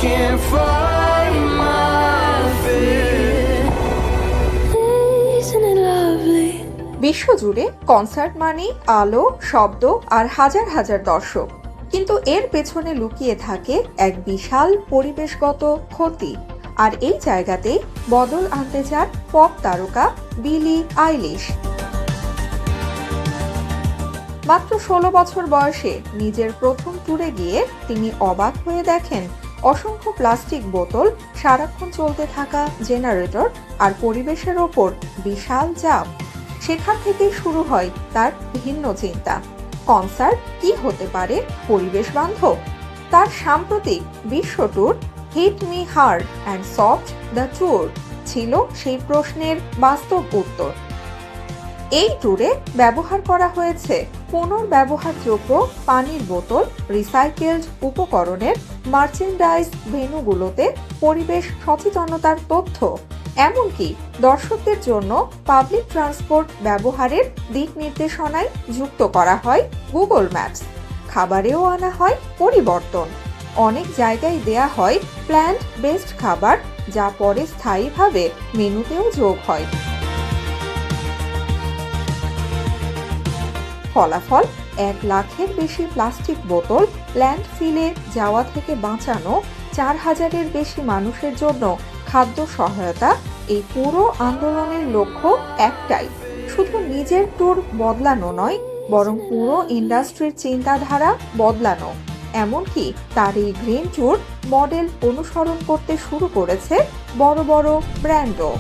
can't fight my fear. Isn't it lovely? বিশ্বজুড়ে concert মানে আলো, শব্দ আর হাজার হাজার দর্শক, কিন্তু এর পেছনে লুকিয়ে থাকে এক বিশাল পরিবেশগত ক্ষতি। আর এই জায়গাতেই বদল আনতে চান পপ তারকা বিলি আইলিশ। মাত্র 16 বছর বয়সে নিজের প্রথম ট্যুরে গিয়ে তিনি অবাক হয়ে দেখেন অসংখ্য প্লাস্টিক বোতল, সারাক্ষণ চলতে থাকা জেনারেটর আর পরিবেশের ওপর বিশাল চাপ। সেখান থেকেই শুরু হয় তার ভিন্ন চিন্তা, কনসার্ট কি হতে পারে পরিবেশ বান্ধব। তার সাম্প্রতিক বিশ্ব tour Hit Me Hard and Soft the tour ছিল সেই প্রশ্নের বাস্তব উত্তর। এই ট্যুরে ব্যবহার করা হয়েছে পুনর্ব্যবহারযোগ্য পানির বোতল, রিসাইকেলড উপকরণের মার্চেন্ডাইজ, ভেন্যুগুলোতে পরিবেশ সচেতনতার তথ্য, এমনকি দর্শকদের জন্য পাবলিক ট্রান্সপোর্ট ব্যবহারের দিক নির্দেশনায় যুক্ত করা হয় গুগল ম্যাপস। খাবারেও আনা হয় পরিবর্তন, অনেক জায়গায় দেয়া হয় প্ল্যান্ট বেসড খাবার, যা পরে স্থায়ীভাবে মেনুতেও যোগ হয়। ফলাফল, 1 লাখের বেশি প্লাস্টিক বোতল ল্যান্ডফিলে যাওয়া থেকে বাঁচানো, 4000-এর বেশি মানুষের জন্য খাদ্য সহায়তা। এই পুরো আন্দোলনের লক্ষ্য একটাই, শুধু নিজের ট্যুর বদলানো নয়, বরং পুরো ইন্ডাস্ট্রির চিন্তাধারা বদলানো। এমনকি তার এই গ্রিন ট্যুর মডেল অনুসরণ করতে শুরু করেছে বড় বড় ব্র্যান্ডও।